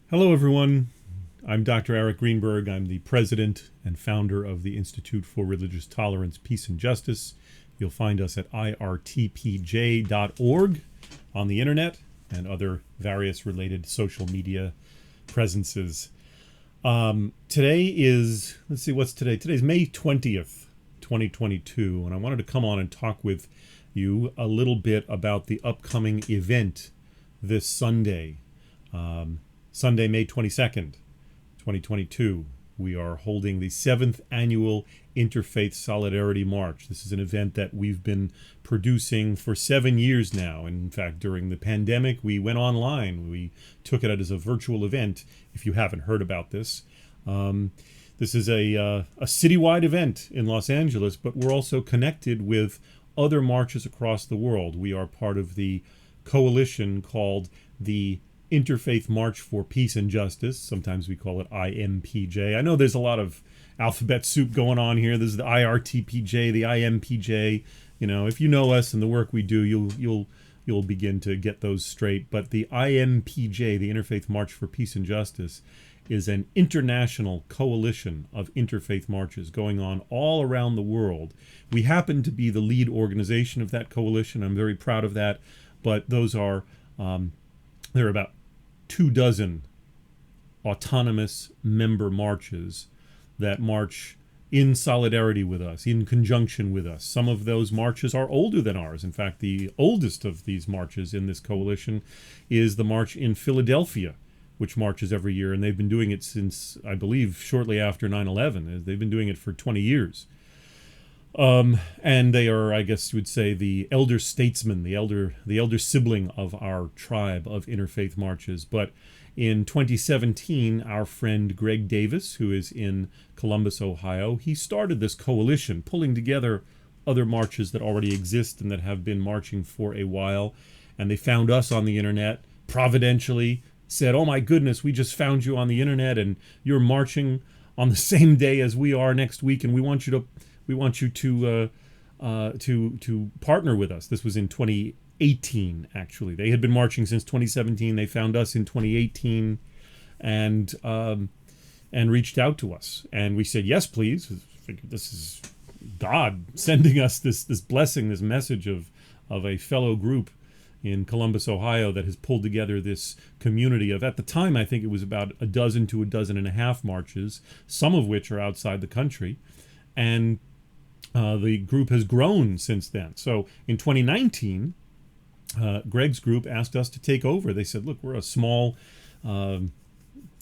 Hello, everyone. I'm Dr. Eric Greenberg. I'm the president and founder of the Institute for Religious Tolerance, Peace, and Justice. You'll find us at irtpj.org on the internet and other various related social media presences. Today is, let's see, what's today? Today's May 20th, 2022, and I wanted to come on and talk with you a little bit about the upcoming event this Sunday. Sunday, May 22nd, 2022, we are holding the 7th annual Interfaith Solidarity March. This is an event that we've been producing for 7 years now. And in fact, during the pandemic, we went online. We took it as a virtual event, if you haven't heard about this. This is a citywide event in Los Angeles, but we're also connected with other marches across the world. We are part of the coalition called the Interfaith March for Peace and Justice. Sometimes we call it IMPJ. I know there's a lot of alphabet soup going on here. There's the IRTPJ, the IMPJ. You know, if you know us and the work we do, you'll begin to get those straight. But the IMPJ, the Interfaith March for Peace and Justice, is an international coalition of interfaith marches going on all around the world. We happen to be the lead organization of that coalition. I'm very proud of that. But those are there are about 24 autonomous member marches that march in solidarity with us, in conjunction with us. Some of those marches are older than ours. In fact, the oldest of these marches in this coalition is the march in Philadelphia, which marches every year, and they've been doing it since, I believe, shortly after 9/11. They've been doing it for 20 years. And they are, I guess you would say, the elder statesman, the elder sibling of our tribe of interfaith marches. But in 2017, our friend Greg Davis, who is in Columbus, Ohio, he started this coalition, pulling together other marches that already exist and that have been marching for a while. And they found us on the internet, providentially said, "Oh my goodness, we just found you on the internet and you're marching on the same day as we are next week, and we want you to partner with us." This was in 2018, actually. They had been marching since 2017. They found us in 2018 and reached out to us. And we said, yes, please. This is God sending us this blessing, this message of a fellow group in Columbus, Ohio, that has pulled together this community of, at the time, I think it was about a dozen to a dozen and a half marches, some of which are outside the country. And the group has grown since then. So in 2019, Greg's group asked us to take over. They said, look, we're a small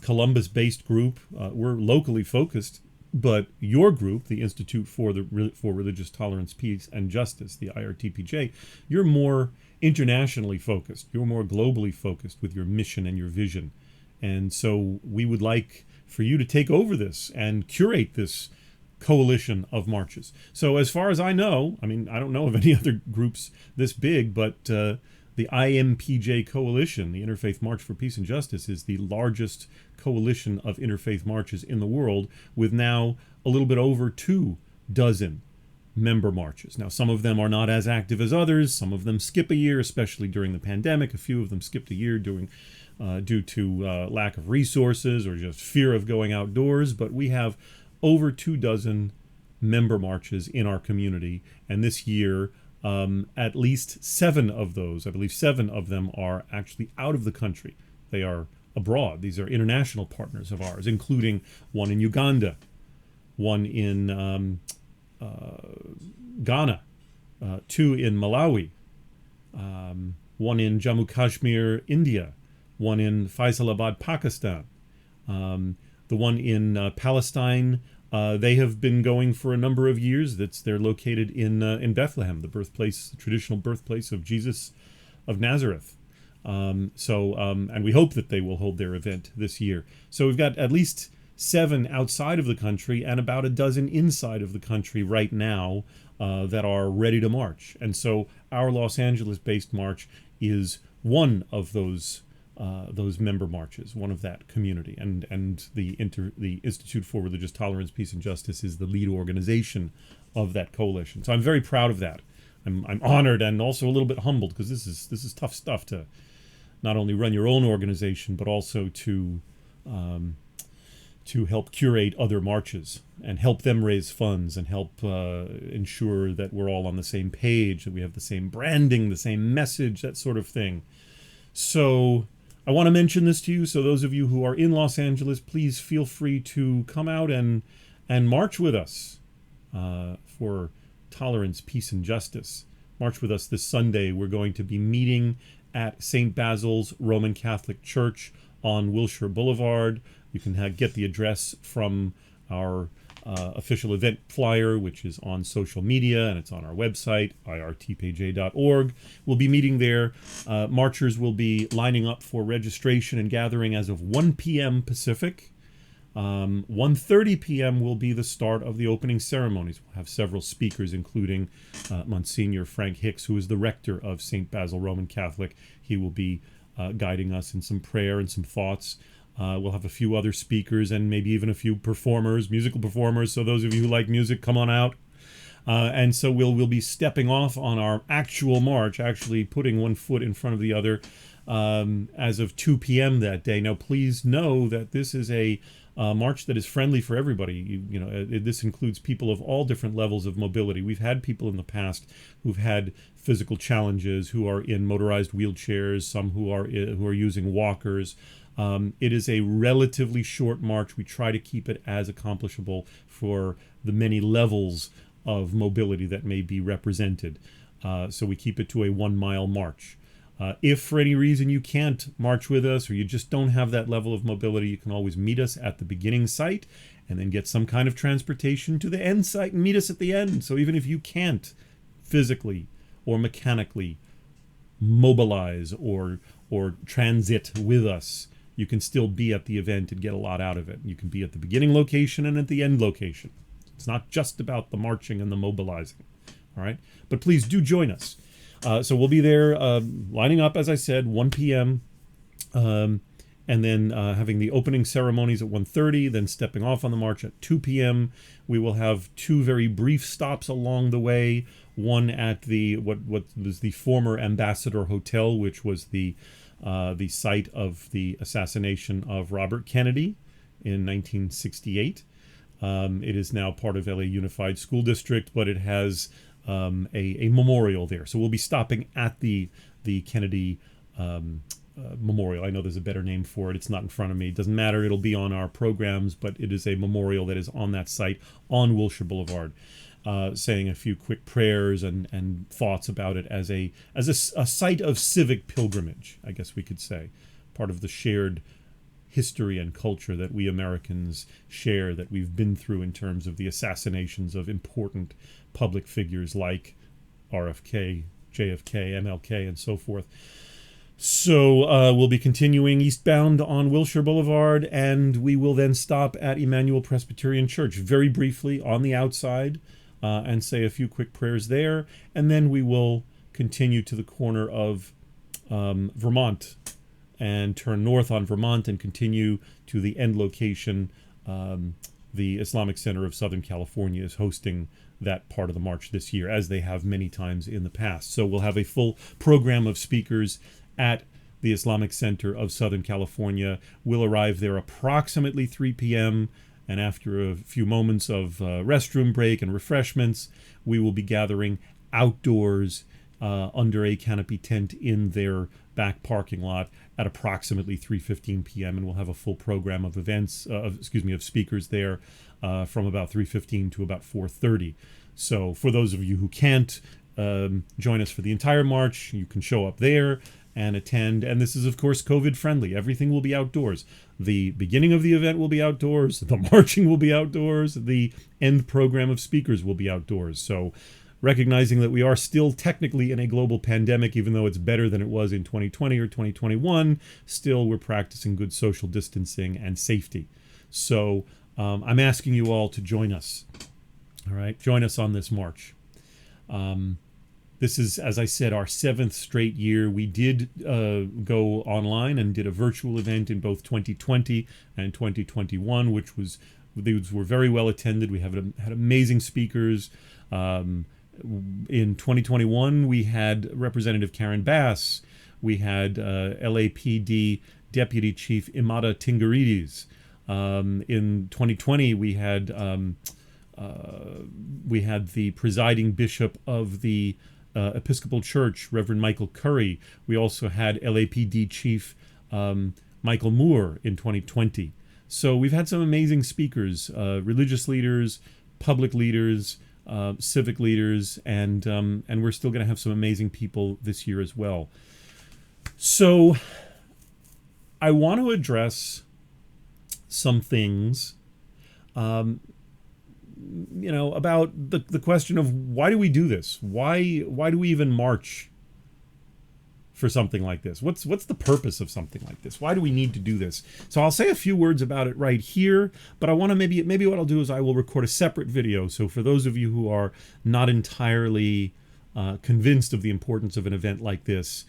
Columbus-based group. We're locally focused, but your group, the Institute for Religious Tolerance, Peace, and Justice, the IRTPJ, you're more internationally focused. You're more globally focused with your mission and your vision. And so we would like for you to take over this and curate this coalition of marches. So as far as I know, I mean, I don't know of any other groups this big, but the IMPJ coalition, the Interfaith March for Peace and Justice, is the largest coalition of interfaith marches in the world, with now a little bit over 24 member marches. Now, some of them are not as active as others. Some of them skip a year, especially during the pandemic. A few of them skipped a year due to lack of resources or just fear of going outdoors. But we have over 24 member marches in our community, and this year at least 7 of those, I believe 7 of them, are actually out of the country. They are abroad. These are international partners of ours, including one in Uganda, one in Ghana, 2 in Malawi, one in Jammu Kashmir, India, one in Faisalabad, Pakistan, the one in Palestine. They have been going for a number of years. They're located in Bethlehem, the traditional birthplace of Jesus of Nazareth. And we hope that they will hold their event this year. So we've got at least 7 outside of the country and about a dozen inside of the country right now that are ready to march. And so our Los Angeles-based march is one of those member marches, one of that community, and the Institute for Religious Tolerance, Peace, and Justice is the lead organization of that coalition. So I'm very proud of that. I'm honored and also a little bit humbled, because this is tough stuff to not only run your own organization, but also to to help curate other marches and help them raise funds and help ensure that we're all on the same page, that we have the same branding, the same message, that sort of thing. So I want to mention this to you. So those of you who are in Los Angeles, please feel free to come out and march with us for tolerance, peace, and justice. March with us this Sunday. We're going to be meeting at St. Basil's Roman Catholic Church on Wilshire Boulevard. You can get the address from our official event flyer, which is on social media, and it's on our website, irtpj.org. We'll be meeting there. Marchers will be lining up for registration and gathering as of 1 p.m. Pacific. 1:30 p.m. will be the start of the opening ceremonies. We'll have several speakers, including Monsignor Frank Hicks, who is the rector of St. Basil Roman Catholic. He will be guiding us in some prayer and some thoughts. We'll have a few other speakers and maybe even a few performers, musical performers. So those of you who like music, come on out. And so we'll be stepping off on our actual march, actually putting one foot in front of the other as of 2 p.m. that day. Now, please know that this is a march that is friendly for everybody. This includes people of all different levels of mobility. We've had people in the past who've had physical challenges, who are in motorized wheelchairs, some who are using walkers. It is a relatively short march. We try to keep it as accomplishable for the many levels of mobility that may be represented. So we keep it to a 1 mile march. If for any reason you can't march with us or you just don't have that level of mobility, you can always meet us at the beginning site and then get some kind of transportation to the end site and meet us at the end. So even if you can't physically or mechanically mobilize or transit with us, you can still be at the event and get a lot out of it. You can be at the beginning location and at the end location. It's not just about the marching and the mobilizing. All right? But please do join us. So we'll be there lining up, as I said, 1 p.m., and then having the opening ceremonies at 1:30, then stepping off on the march at 2 p.m. We will have two very brief stops along the way, one at the what was the former Ambassador Hotel, which was the site of the assassination of Robert Kennedy in 1968. It is now part of LA Unified School District, but it has a memorial there. So we'll be stopping at the Kennedy memorial. I know there's a better name for it. It's not in front of me. It doesn't matter. It'll be on our programs, but it is a memorial that is on that site on Wilshire Boulevard, saying a few quick prayers and thoughts about it as a site of civic pilgrimage, I guess we could say, part of the shared history and culture that we Americans share, that we've been through in terms of the assassinations of important public figures like RFK, JFK, MLK, and so forth. So we'll be continuing eastbound on Wilshire Boulevard, and we will then stop at Emmanuel Presbyterian Church very briefly on the outside and say a few quick prayers there, and then we will continue to the corner of Vermont and turn north on Vermont and continue to the end location. The Islamic Center of Southern California is hosting that part of the march this year, as they have many times in the past. So we'll have a full program of speakers at the Islamic Center of Southern California. We'll arrive there approximately 3 p.m., and after a few moments of restroom break and refreshments, we will be gathering outdoors under a canopy tent in their back parking lot at approximately 3:15 p.m. and we'll have a full program of events, of speakers there from about 3:15 to about 4:30. So for those of you who can't join us for the entire march, you can show up there and attend. And this is, of course, COVID friendly. Everything will be outdoors. The beginning of the event will be outdoors. The marching will be outdoors. The end program of speakers will be outdoors. So recognizing that we are still technically in a global pandemic, even though it's better than it was in 2020 or 2021, still we're practicing good social distancing and safety. So I'm asking you all to join us. All right, join us on this march. This is, as I said, our 7th straight year. We did go online and did a virtual event in both 2020 and 2021, these were very well attended. We had amazing speakers. In 2021, we had Representative Karen Bass. We had LAPD Deputy Chief Imada Tingarides. In 2020, we had the presiding bishop of the Episcopal Church, Reverend Michael Curry. We also had LAPD Chief Michael Moore in 2020. So we've had some amazing speakers, religious leaders, public leaders, civic leaders, and we're still going to have some amazing people this year as well. So I want to address some things, about the question of why do we do this? Why do we even march for something like this? What's the purpose of something like this? Why do we need to do this? So I'll say a few words about it right here, but I want to maybe what I'll do is I will record a separate video. So for those of you who are not entirely convinced of the importance of an event like this,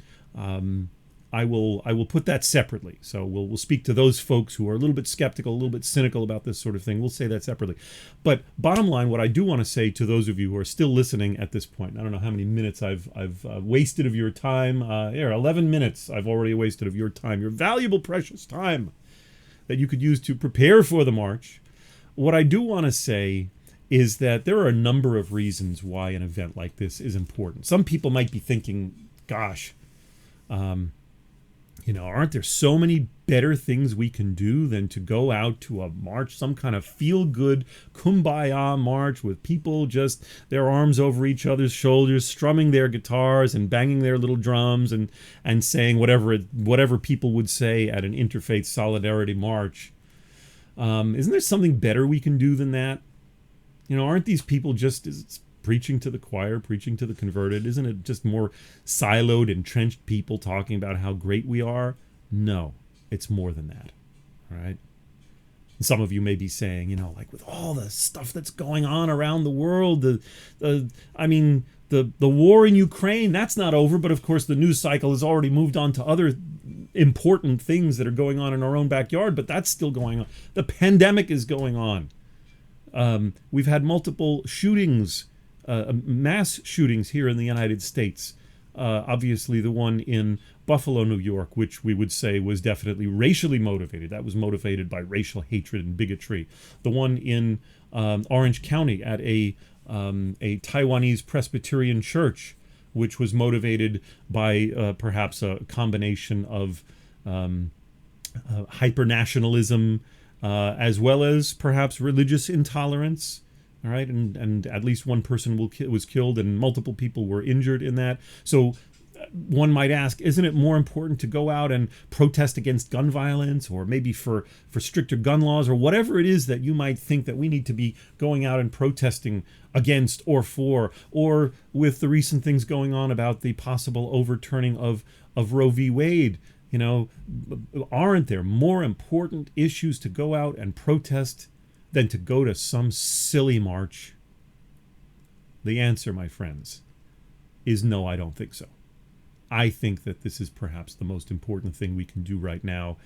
I will put that separately. So we'll speak to those folks who are a little bit skeptical, a little bit cynical about this sort of thing. We'll say that separately. But bottom line, what I do want to say to those of you who are still listening at this point, I don't know how many minutes I've wasted of your time. 11 minutes I've already wasted of your time, your valuable, precious time that you could use to prepare for the march. What I do want to say is that there are a number of reasons why an event like this is important. Some people might be thinking, gosh, aren't there so many better things we can do than to go out to a march, some kind of feel-good kumbaya march with people just their arms over each other's shoulders, strumming their guitars and banging their little drums and saying whatever people would say at an Interfaith Solidarity March. Isn't there something better we can do than that? Aren't these people just preaching to the choir, preaching to the converted? Isn't it just more siloed, entrenched people talking about how great we are? No, it's more than that. All right. And some of you may be saying, with all the stuff that's going on around the world, the war in Ukraine, that's not over. But of course, the news cycle has already moved on to other important things that are going on in our own backyard, but that's still going on. The pandemic is going on. We've had multiple shootings, mass shootings here in the United States. Obviously, the one in Buffalo, New York, which we would say was definitely racially motivated. That was motivated by racial hatred and bigotry. The one in Orange County at a Taiwanese Presbyterian church, which was motivated by perhaps a combination of hyper-nationalism as well as perhaps religious intolerance. All right, and at least one person was killed and multiple people were injured in that. So one might ask, isn't it more important to go out and protest against gun violence, or maybe for stricter gun laws, or whatever it is that you might think that we need to be going out and protesting against or for, or with the recent things going on about the possible overturning of Roe v. Wade? Aren't there more important issues to go out and protest than to go to some silly march? The answer, my friends, is no, I don't think so. I think that this is perhaps the most important thing we can do right now,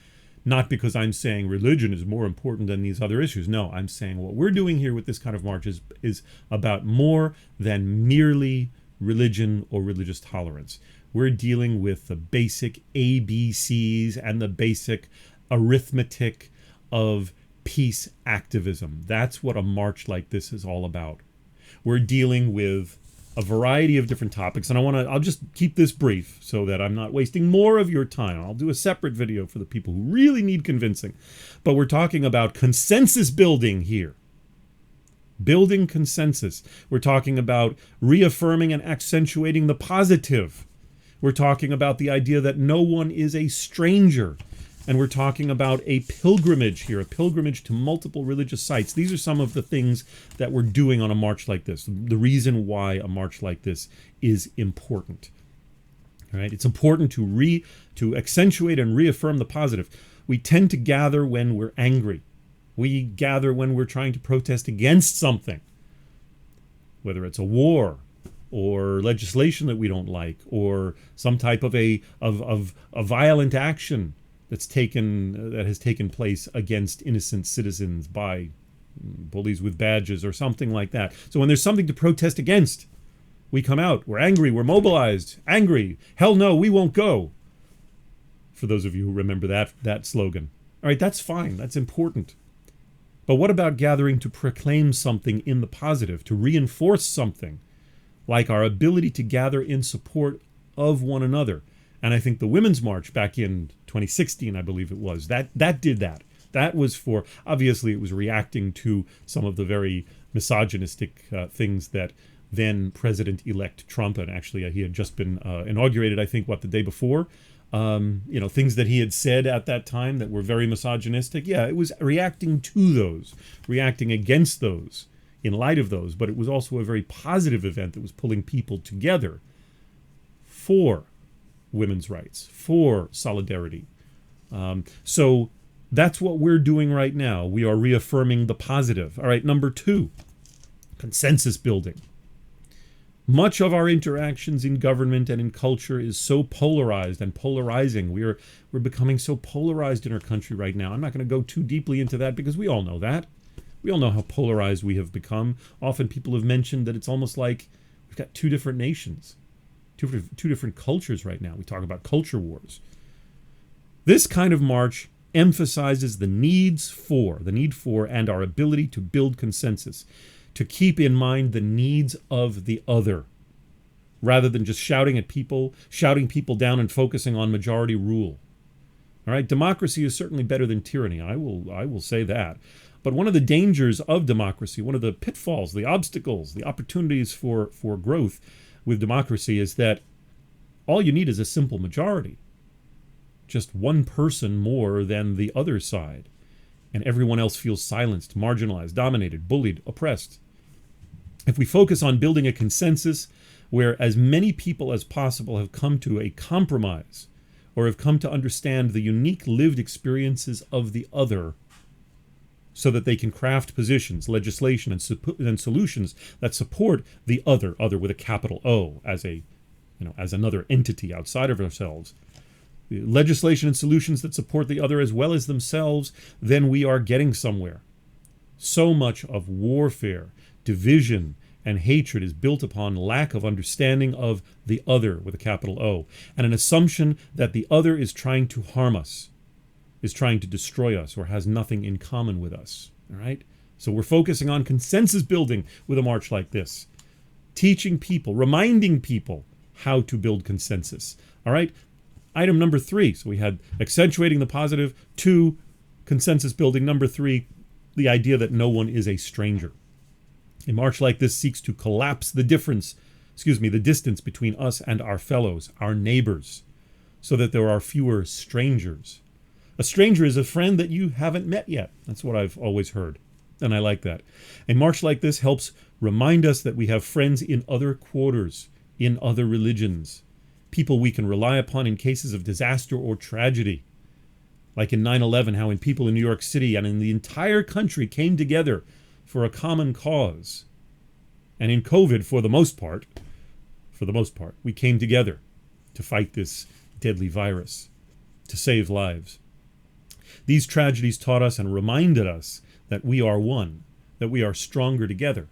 not because I'm saying religion is more important than these other issues. No, I'm saying what we're doing here with this kind of march is about more than merely religion or religious tolerance. We're dealing with the basic ABCs and the basic arithmetic of peace activism. That's what a march like this is all about. We're dealing with a variety of different topics, and I'll just keep this brief so that I'm not wasting more of your time. I'll do a separate video for the people who really need convincing. But we're talking about consensus building here. Building consensus. We're talking about reaffirming and accentuating the positive. We're talking about the idea that no one is a stranger. And we're talking about a pilgrimage here, a pilgrimage to multiple religious sites. These are some of the things that we're doing on a march like this, the reason why a march like this is important. All right? It's important to accentuate and reaffirm the positive. We tend to gather when we're angry. We gather when we're trying to protest against something, whether it's a war or legislation that we don't like, or some type of a violent action that has taken place against innocent citizens by bullies with badges or something like that. So when there's something to protest against, we come out. We're angry. We're mobilized. Angry. Hell no, we won't go. for those of you who remember that slogan. All right, that's fine. That's important. But what about gathering to proclaim something in the positive, to reinforce something, like our ability to gather in support of one another? And I think the Women's March back in 2016, I believe it was, that did that. That was for, obviously it was reacting to some of the very misogynistic things that then President-elect Trump, and actually he had just been inaugurated, I think, the day before, things that he had said at that time that were very misogynistic. Yeah, it was reacting to those, reacting against those, in light of those, but it was also a very positive event that was pulling people together for women's rights, for solidarity. So that's what we're doing right now. We are reaffirming the positive. All right, number 2, consensus building. Much of our interactions in government and in culture is so polarized and polarizing. We're becoming so polarized in our country right now. I'm not going to go too deeply into that because we all know that. We all know how polarized we have become. Often people have mentioned that it's almost like we've got 2 different nations, two different cultures right now. We talk about culture wars. This kind of march emphasizes the need for, and our ability to build consensus, to keep in mind the needs of the other, rather than just shouting people down and focusing on majority rule. All right, democracy is certainly better than tyranny. I will say that. But one of the dangers of democracy, one of the pitfalls, the obstacles, the opportunities for growth with democracy is that all you need is a simple majority. Just one person more than the other side. And everyone else feels silenced, marginalized, dominated, bullied, oppressed. If we focus on building a consensus where as many people as possible have come to a compromise or have come to understand the unique lived experiences of the other so that they can craft positions, legislation, and solutions that support the other with a capital O, as another entity outside of ourselves, legislation and solutions that support the other as well as themselves, then we are getting somewhere. So much of warfare, division, and hatred is built upon lack of understanding of the other with a capital O, and an assumption that the other is trying to harm us, is trying to destroy us, or has nothing in common with us. All right? So we're focusing on consensus building with a march like this, teaching people, reminding people how to build consensus. All right? Item number 3. So we had accentuating the positive. 2, consensus building. Number 3, the idea that no one is a stranger. A march like this seeks to collapse the distance between us and our fellows, our neighbors, so that there are fewer strangers. A stranger is a friend that you haven't met yet. That's what I've always heard, and I like that. A march like this helps remind us that we have friends in other quarters, in other religions, people we can rely upon in cases of disaster or tragedy. Like in 9/11, how people in New York City and in the entire country came together for a common cause. And in COVID, for the most part, we came together to fight this deadly virus, to save lives. These tragedies taught us and reminded us that we are one, that we are stronger together.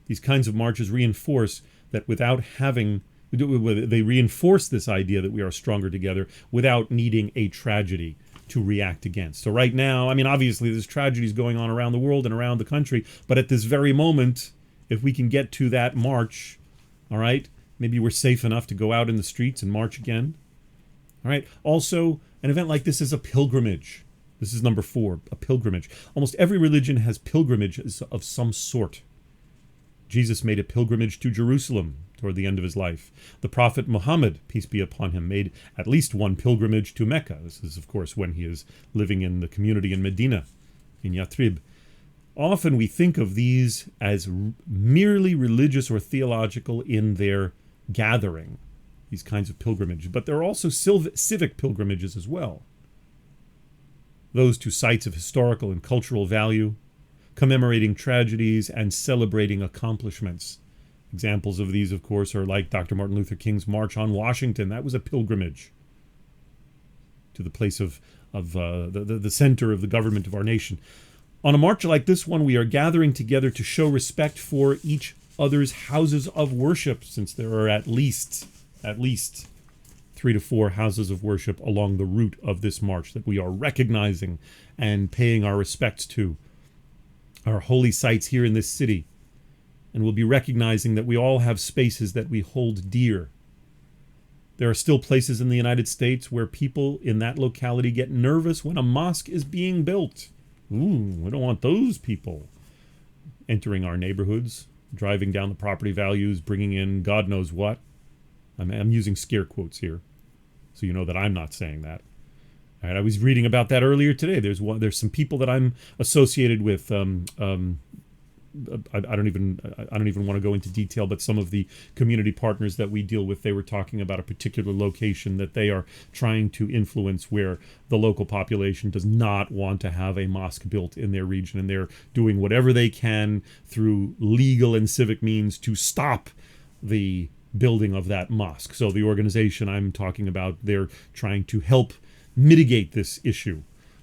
These kinds of marches reinforce that they reinforce this idea that we are stronger together without needing a tragedy to react against. So right now, obviously there's tragedies going on around the world and around the country, but at this very moment, if we can get to that march, all right, maybe we're safe enough to go out in the streets and march again. All right. Also, an event like this is a pilgrimage. This is number 4, a pilgrimage. Almost every religion has pilgrimages of some sort. Jesus made a pilgrimage to Jerusalem toward the end of his life. The Prophet Muhammad, peace be upon him, made at least one pilgrimage to Mecca. This is, of course, when he is living in the community in Medina, in Yathrib. Often we think of these as merely religious or theological in their gathering, these kinds of pilgrimages, but there are also civic pilgrimages as well. Those to sites of historical and cultural value, commemorating tragedies and celebrating accomplishments. Examples of these, of course, are like Dr. Martin Luther King's March on Washington. That was a pilgrimage to the place of the center of the government of our nation. On a march like this one, we are gathering together to show respect for each other's houses of worship, since there are at least 3 to 4 houses of worship along the route of this march that we are recognizing and paying our respects to, our holy sites here in this city. And we'll be recognizing that we all have spaces that we hold dear. There are still places in the United States where people in that locality get nervous when a mosque is being built. Ooh, we don't want those people entering our neighborhoods, driving down the property values, bringing in God knows what. I'm using scare quotes here, so you know that I'm not saying that. All right, I was reading about that earlier today. There's some people that I'm associated with. I don't even want to go into detail, but some of the community partners that we deal with, they were talking about a particular location that they are trying to influence where the local population does not want to have a mosque built in their region, and they're doing whatever they can through legal and civic means to stop the building of that mosque. So the organization I'm talking about, they're trying to help mitigate this issue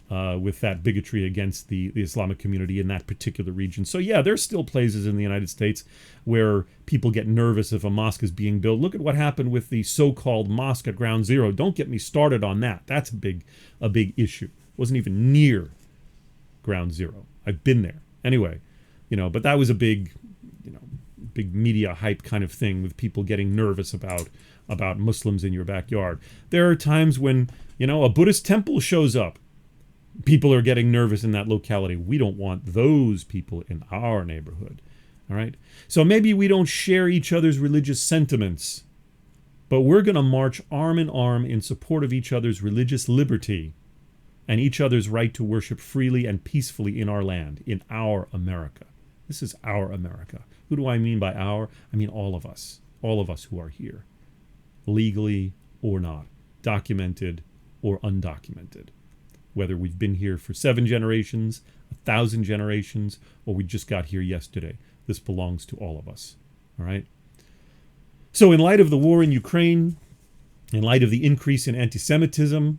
with that bigotry against the Islamic community in that particular region. So yeah, there's still places in the United States where people get nervous if a mosque is being built. Look at what happened with the so-called mosque at Ground Zero. Don't get me started on that. That's a big issue. It wasn't even near Ground Zero. I've been there. Anyway, but that was a big media hype kind of thing with people getting nervous about Muslims in your backyard. There are times when, a Buddhist temple shows up. People are getting nervous in that locality. We don't want those people in our neighborhood. All right? So maybe we don't share each other's religious sentiments, but we're going to march arm in arm in support of each other's religious liberty and each other's right to worship freely and peacefully in our land, in our America. This is our America. Who do I mean by our? I mean all of us who are here, legally or not, documented or undocumented. Whether we've been here for 7 generations, 1,000 generations, or we just got here yesterday. This belongs to all of us. All right? So in light of the war in Ukraine, in light of the increase in anti-Semitism,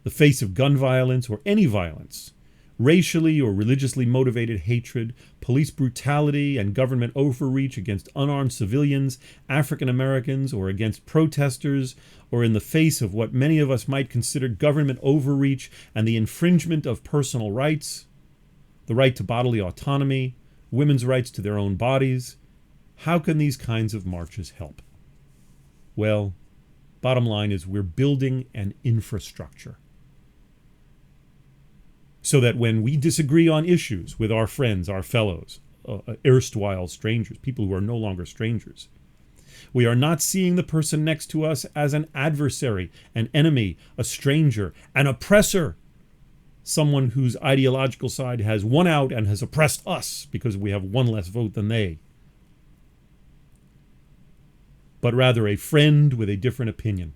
the face of gun violence or any violence, racially or religiously motivated hatred, police brutality and government overreach against unarmed civilians, African Americans, or against protesters, or in the face of what many of us might consider government overreach and the infringement of personal rights, the right to bodily autonomy, women's rights to their own bodies, how can these kinds of marches help? Well, bottom line is we're building an infrastructure, so that when we disagree on issues with our friends, our fellows, erstwhile strangers, people who are no longer strangers, we are not seeing the person next to us as an adversary, an enemy, a stranger, an oppressor, someone whose ideological side has won out and has oppressed us because we have one less vote than they, but rather a friend with a different opinion.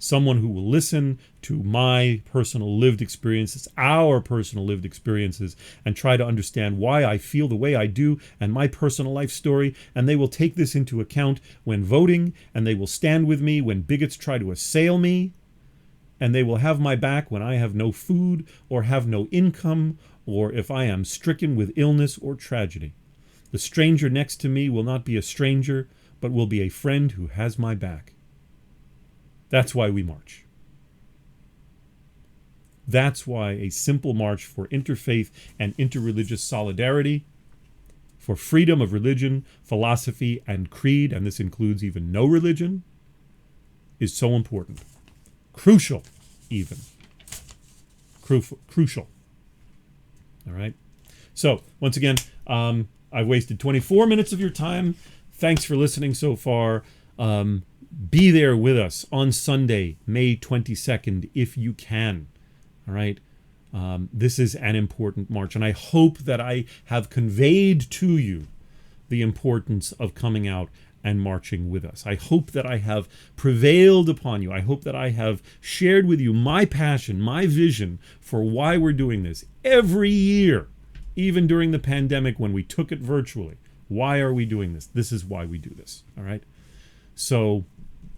Someone who will listen to my personal lived experiences, our personal lived experiences, and try to understand why I feel the way I do and my personal life story, and they will take this into account when voting, and they will stand with me when bigots try to assail me, and they will have my back when I have no food or have no income, or if I am stricken with illness or tragedy. The stranger next to me will not be a stranger, but will be a friend who has my back. That's why we march. That's why a simple march for interfaith and interreligious solidarity, for freedom of religion, philosophy, and creed, and this includes even no religion, is so important. Crucial, even. Crucial. All right? So, once again, I've wasted 24 minutes of your time. Thanks for listening so far. Be there with us on Sunday, May 22nd, if you can. All right? This is an important march, and I hope that I have conveyed to you the importance of coming out and marching with us. I hope that I have prevailed upon you. I hope that I have shared with you my passion, my vision for why we're doing this every year, even during the pandemic when we took it virtually. Why are we doing this? This is why we do this. All right? So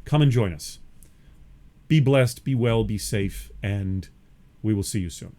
come and join us. Be blessed, be well, be safe, and we will see you soon.